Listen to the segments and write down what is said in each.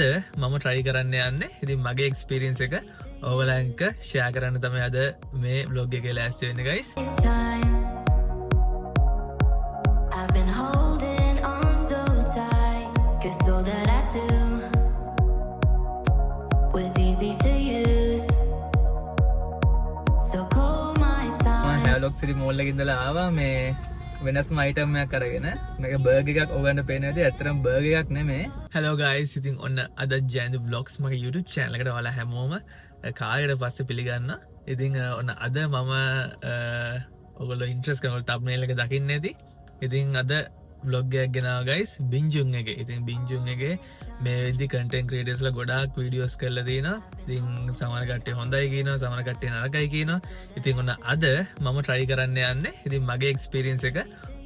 මම ට්‍රයි කරන්න යන්න ඉතින් මගේ එක්ස්පිරියන්ස් එක ඕගලන්ක ෂයා කරන්න තමයි අද මේ බ්ලොග් එක ලෑස්ති වෙන්න guys. I've been holding on so tight, 'cause all that I do was easy to use. So call my time. හැලොක් සිටි මෝල් එකේ ඉඳලා ආවා මේ වෙනස්ම අයිටම් එකක් අරගෙන. මේක බර්ගර් එකක් ඕගන්න පේන්නේ නැති ඇත්තටම බර්ගර් එකක් නෙමෙයි. hello guys ඉතින් ඔන්න අද ජයන්දු vlogs මගේ YouTube channel එකට ඔයාලා හැමෝම කාලයකට පස්සේ පිළිගන්න. ඉතින් ඔන්න අද මම ඔයගොල්ලෝ ඉන්ට්‍රස්ට් කරන thumbnail එක දකින්න ඇති. ඉතින් අද vlog එකක් ගෙනාවා guys බින්ජුන් එකේ. ඉතින් බින්ජුන් එකේ මේ විදි content creators ලා ගොඩාක් videos කරලා තිනවා. ඉතින් සමහර කට්ටිය හොඳයි කියනවා, සමහර කට්ටිය නරකයි කියනවා. ඉතින් ඔන්න අද මම try කරන්න යන්නේ. ඉතින් මගේ experience එක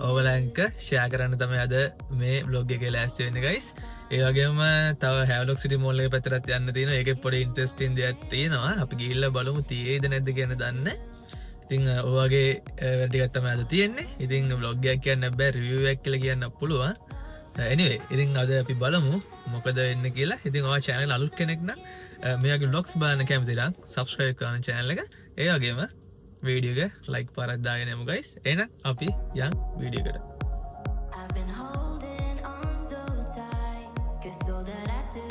ඕගලන්ක share කරන්න තමයි අද මේ vlog එකේ ලෑස්ති වෙන්නේ guys. ඒ වගේම තව හැවලොක් සිටි මෝල් එකේ පැත්තට යන්න තියෙනවා. ඒකේ පොඩි ඉන්ට්‍රස්ටිං දෙයක් තියෙනවා. අපි ගිහිල්ලා බලමු තියෙයිද නැද්ද කියන දන්නේ. ඉතින් ඔයගේ වැඩ ටිකක් තමයි අද තියෙන්නේ. ඉතින් vlog එකක් කියන්න බෑ, review එකක් කියලා කියන්න පුළුවන්. anyway ඉතින් අද අපි බලමු මොකද වෙන්නේ කියලා. ඉතින් ඔයා channel එක අලුත් කෙනෙක් නම් මේ වගේ vlogs බලන්න කැමති නම් subscribe කරන්න channel එක. ඒ වගේම වීඩියෝ එක like පාරක් දාගෙන යමු guys. එහෙනම් අපි යන් වීඩියෝ එකට. I've been holding on so tight, 'cause all that I do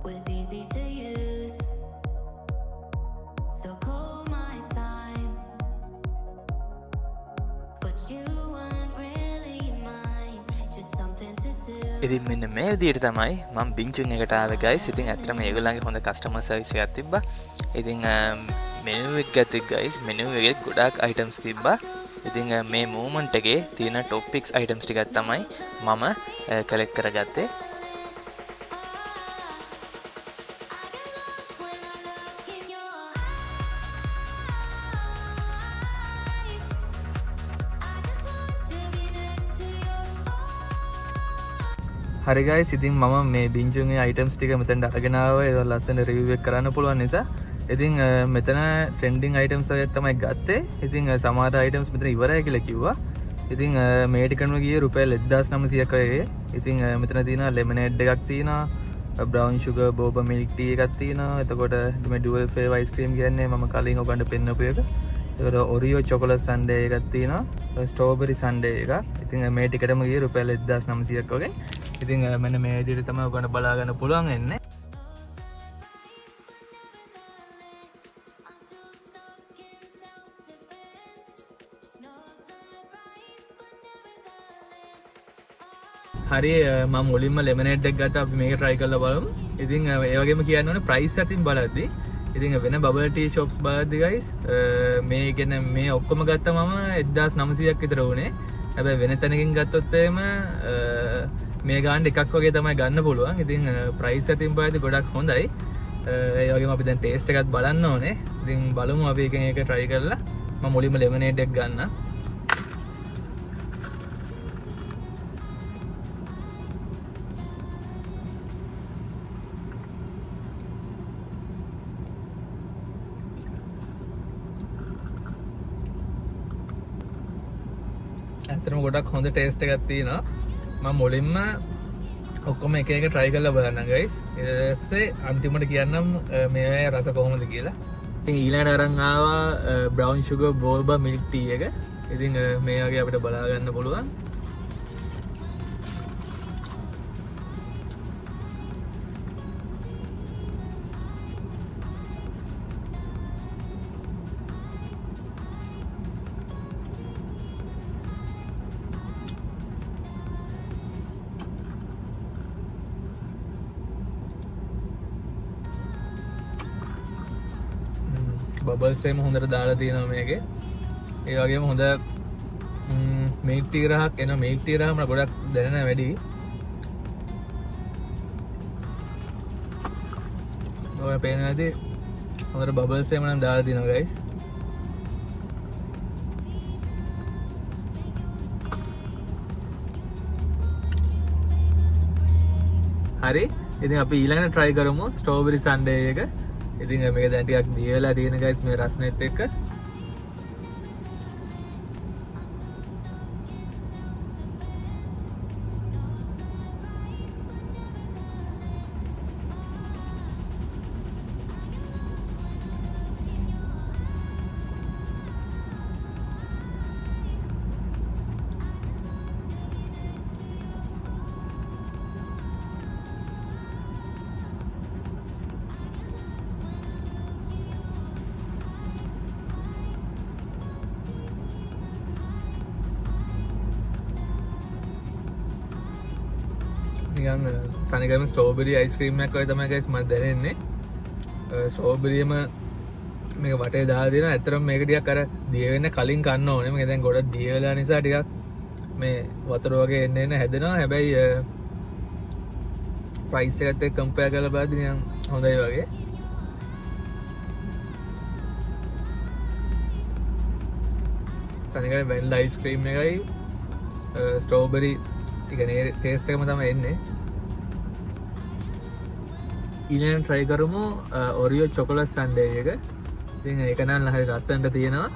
was easy to use. So call my time, but you weren't really mine, just something to do. ඉතින් මෙන්න මේ විදිහට තමයි මම බින්ජුන් එකට ආවේ guys. ඉතින් ඇත්තටම ඒගොල්ලන්ගේ හොඳ කස්ටමර් සර්විස් එකක් තිබ්බා. ඉතින් මෙනු එක ගත්තේ guys. මෙනු එකේ ගොඩාක් items තිබ්බා. ඉතින් මේ මූවමන්ට් එකේ තියෙන top picks items ටිකක් තමයි මම කලෙක්ට් කරගත්තේ. හරි guys ඉතින් මම මේ බින්ජුන්ගේ items ටික මෙතනට අරගෙන ආවා. ඒක ලස්සන review එක කරන්න පුළුවන් නිසා. ඉතින් මෙතන trending items වගේ තමයි ගත්තේ. ඉතින් සමහර items මෙතන ඉවරයි කියලා කිව්වා. ඉතින් මේ ටිකනම ගියේ රුපියල් 1900ක වගේ. ඉතින් මෙතන තියෙනවා lemonade එකක් තියෙනවා, brown sugar boba milk tea එකක් තියෙනවා. එතකොට මේ dual flavor ice cream කියන්නේ මම කලින් ඔයගන්ට පෙන්නපු එක. ඒකට Oreo chocolate sundae එකක් තියෙනවා, strawberry sundae එකක්. ඉතින් මේ ටිකටම ගියේ රුපියල් 1900ක් වගේ. ඉතින් මෙන්න මේ විදිහට තමයි ඔයගොල්ලෝ බලා ගන්න පුළුවන් වෙන්නේ. හරි මම මුලින්ම lemonade එකක් ගත්තා. අපි මේක try කරලා බලමු. ඉතින් ඒ වගේම කියන්න ඕනේ price අතින් බලද්දි ඉතින් වෙන bubble tea shops බලද්දි guys මේ කියන්නේ මේ ඔක්කොම ගත්තා මම 1900ක් විතර වුණේ. හැබැයි වෙන තැනකින් ගත්තොත් එහෙම මේ ගාන්න එකක් වගේ තමයි ගන්න පුළුවන්. ඉතින් ප්‍රයිස් අතින් බලද්දි ගොඩක් හොඳයි. ඒ වගේම අපි දැන් ටේස්ට් එකත් බලන්න ඕනේ. ඉතින් බලමු අපි එකෙන් එක try කරලා. මම මුලින්ම lemonade එක ගන්නම්. ඇත්තටම ගොඩක් හොඳ ටේස්ට් එකක් තියෙනවා. මම මුලින්ම ඔක්කොම එක එක try කරලා බලන්න guys. ඊට පස්සේ අන්තිමට කියන්නම් මේ රස කොහොමද කියලා. ඉතින් ඊළඟට අරන් ආවා brown sugar boba milk tea එක. ඉතින් මේ වගේ අපිට බලා ගන්න පුළුවන්. බබල්ස් එහෙම හොඳට දාලා තියෙනවා මේකේ. ඒ වගේම හොඳ මේක් ටී රහක් එන මේක් ටී රහම ගොඩක් දැනෙන වැඩි. ඔයාලා පේනවා ඇති හොඳට බබල්ස් එහෙම නම් දාලා තියෙනවා guys. හරි ඉතින් අපි ඊළඟට try කරමු strawberry sundae එක. ඉතින් මේක දැන් ටිකක් දියලා තියෙන guys මේ රසනෙත් එක්ක. නිකන් තනිකරම ස්ට්‍රෝබෙරි අයිස්ක්‍රීම් එකක් වගේ තමයි guys මට දැනෙන්නේ. ස්ට්‍රෝබෙරියම මේක වටේ දාලා දෙනවා. ඇත්තටම මේක ටිකක් අර දිය වෙන්න කලින් කන්න ඕනේ. මේක දැන් ගොඩක් දිය වෙලා නිසා ටිකක් මේ වතුර වගේ එන්න හැදෙනවා. හැබැයි ප්‍රයිස් එකත් එක්ක කම්පෙයාර් කරලා බලද්දි නිකන් හොඳයි වගේ. තනිකර වැනිලා අයිස්ක්‍රීම් එකයි ස්ට්‍රෝබෙරි ටිකනේ ටේස්ට් එකම තමයි එන්නේ. ඊළඟට try කරමු Oreo chocolate sundae එක. ඉතින් ඒක නම් හරි රසෙන්ට තියෙනවා.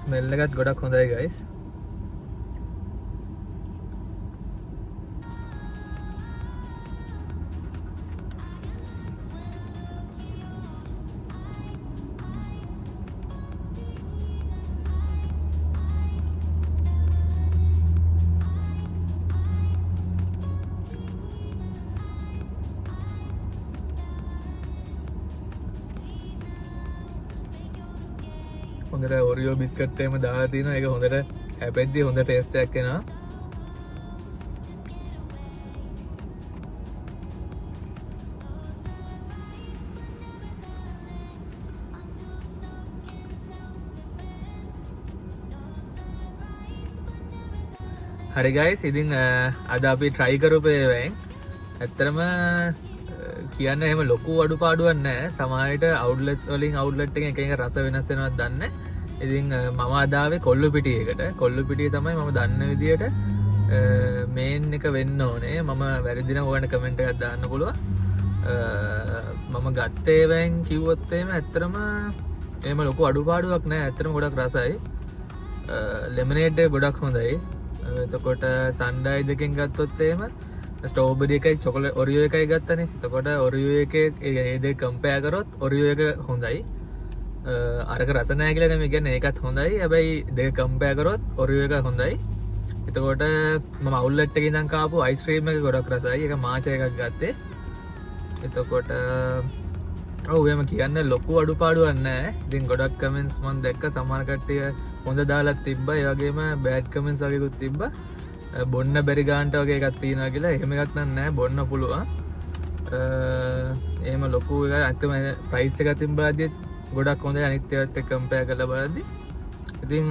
ස්මෙල් එකත් ගොඩක් හොඳයි guys. හොඳට Oreo බිස්කට් එකම දාලා තිනවා. ඒක හොඳට හැපෙද්දි හොඳ ටේස්ට් එකක් එනවා. හරි guys, ඉතින් අද අපි try කරපු ඒවායින් ඇත්තටම කියන්න එහෙම ලොකු අඩුපාඩුවක් නැහැ. සමහර විට outlets වලින් outlet එකෙන් එක එක රස වෙනස් වෙනවද දන්නේ නැහැ. ඉතින් මම අද ආවේ කොල්ලු පිටියකට. කොල්ලු පිටිය තමයි මම දන්න විදියට මේන් එක වෙන්න ඕනේ. මම වැරදි නම් ඔයාලට කමෙන්ට් එකක් දාන්න පුළුවන්. මම ගත්තේ ඒවෙන් කිව්වොත් එහෙම ඇත්තටම එහෙම ලොකු අඩුපාඩුවක් නැහැ. ඇත්තටම ගොඩක් රසයි. ලෙමනේඩ් එක ගොඩක් හොඳයි. එතකොට සන්ඩායි දෙකෙන් ගත්තොත් එහෙම ස්ට්‍රෝබෙරි එකයි චොකලේට් Oreo එකයි ගත්තනේ. එතකොට Oreo එකේ ඒ දෙක කම්පෙයාර් කරොත් Oreo එක හොඳයි. අරක රස නැහැ කියලා නෙමෙයි කියන්නේ, ඒකත් හොඳයි. හැබැයි දෙක කම්පෙයාර් කරොත් Oreo එක හොඳයි. එතකොට මම අවුට්ලට් එකේ ඉඳන් කාපු අයිස්ක්‍රීම් එක ගොඩක් රසයි. ඒක මාචා එකක් ගත්තේ. එතකොට ඔව් එහෙම කියන්න ලොකු අඩුපාඩුවක් නැහැ. ඉතින් ගොඩක් කමෙන්ට්ස් මම දැක්ක. සමහර කට්ටිය හොඳ දාලා තිබ්බා. ඒ වගේම බෑඩ් කමෙන්ට්ස් වගේකුත් තිබ්බා. බොන්න බැරි ගාන්ට වගේ එකක් තියෙනවා කියලා. එහෙම එකක් නම් නැහැ. බොන්න පුළුවන්. එහෙම ලොකු එකක් ඇත්තම ප්‍රයිස් එක අතින් බලද්දි ගොඩක් හොඳයි අනිත් ඒවාත් එක්ක කම්පෙයාර් කරලා බලද්දි. ඉතින්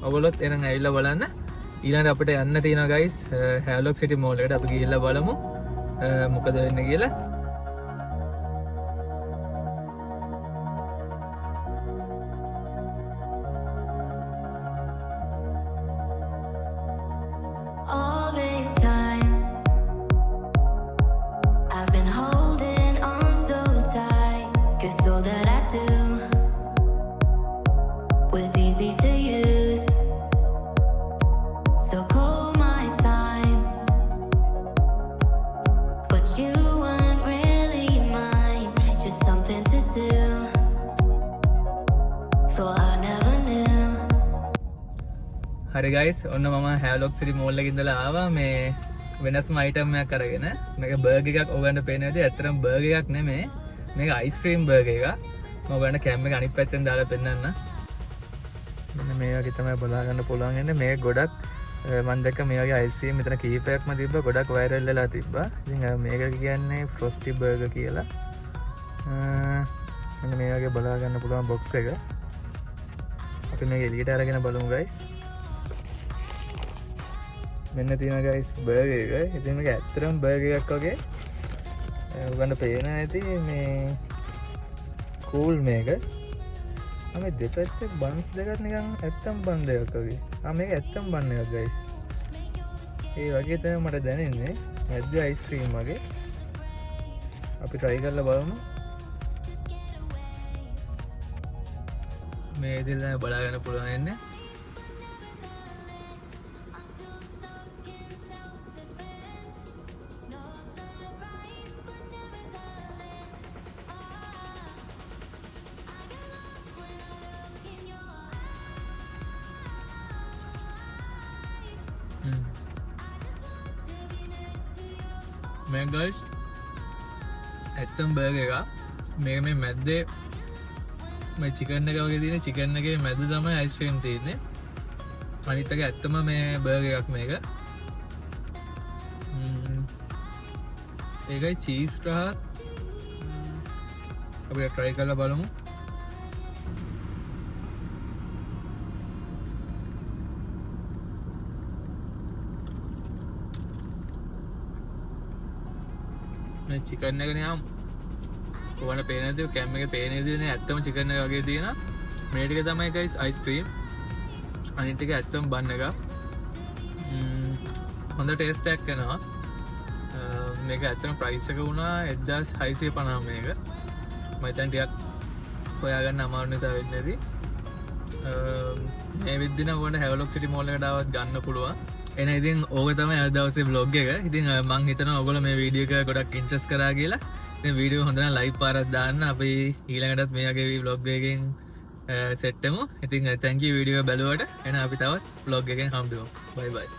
ඔයගොල්ලොත් එනං ඇවිල්ලා බලන්න. ඊළඟට අපිට යන්න තියෙනවා guys Havelock City Mall එකට. අපි ගිහිල්ලා බලමු මොකද වෙන්නේ කියලා. All this time, I've been holding on so tight, 'cause all that I do was easy to use. So call my time, but you weren't really mine, just something to do. Thought I never knew. හරි guys, ඔන්න මම Havelock City Mall එකේ ඉඳලා ආවා මේ වෙනස්ම item එකක් අරගෙන. මේක බර්ගර් එකක් ඔයගොල්ලන්ට පේන්නේ නැති. ඇත්තටම බර්ගර් එකක් නෙමෙයි. මේක අයිස්ක්‍රීම් බර්ගර් එකක්. මම ඔයගොල්ලන්ට කැම් එක අනිත් පැත්තෙන් දාලා පෙන්නන්න. මෙන්න මේ වගේ තමයි බලා ගන්න පුළුවන් ඉන්නේ. මේක ගොඩක් මම දැක්ක මේ වගේ අයිස්ක්‍රීම් මෙතන කීපයක්ම තිබ්බා. ගොඩක් වෛරල් වෙලා තිබ්බා. ඉතින් මේක කියන්නේ ෆ්‍රොස්ටි බර්ගර් කියලා. මෙන්න මේ වගේ බලා ගන්න පුළුවන් බොක්ස් එක. අපි මේක එළියට අරගෙන බලමු guys. මෙන්න තියෙනවා guys බර්ගර් එක. ඉතින් මේක ඇත්තටම බර්ගර් එකක් වගේ ඔයගොල්ලන්ට පේන ඇති මේ කූල් මේක. මේ දෙපැත්තේ බන්ස් දෙකක් නිකන් ඇත්තම බන් දෙකක් වගේ. මේක ඇත්තම බන් එකක් guys. ඒ වගේ තමයි මට දැනෙන්නේ. මැද්දේ අයිස්ක්‍රීම් වගේ. අපි try කරලා බලමු. මේ විදිහට තමයි බලා ගන්න පුළුවන් ඉන්නේ. මේ guys ඇත්තම බර්ගර් එක. මේක මේ මැද්දේ මේ චිකන් එක වගේ තියෙන චිකන් එකේ මැද තමයි අයිස්ක්‍රීම් තියෙන්නේ. අනිත් එක ඇත්තම මේ බර්ගර් එකක් මේක. ඒකයි චීස් රහ අපි try කරලා බලමු. මේ චිකන් එක නිකම් ඔයාලට පේන දේ කැම් එකේ පේන දේ නේ ඇත්තම චිකන් එක වගේ තියෙනවා. මේ ටික තමයි guys අයිස්ක්‍රීම්. අනිත් එක ඇත්තම බන් එක. හොඳ ටේස්ට් එකක් එනවා. මේක ඇත්තම ප්‍රයිස් එක වුණා 1650 මේක. මම හිතන්නේ ටිකක් හොයාගන්න අමාරු නිසා වෙන්නේ නැති. මේ විදිහට ඔයාලට හැවලොක් සිටි මෝල් එකට ආවත් ගන්න පුළුවන්. එන ඉතින් ඕක තමයි අද දවසේ vlog එක. ඉතින් මම හිතනවා ඔයගොල්ලෝ මේ වීඩියෝ එක ගොඩක් ඉන්ට්‍රස්ට් කරා කියලා. ඉතින් වීඩියෝ හොඳ නම් ලයික් පාරක් දාන්න. අපි ඊළඟටත් මේ වගේ vlog එකකින් සෙට් වෙමු. ඉතින් thank you වීඩියෝ එක බලුවට. එහෙනම් අපි තවත් vlog එකෙන් හම්බෙමු. bye bye.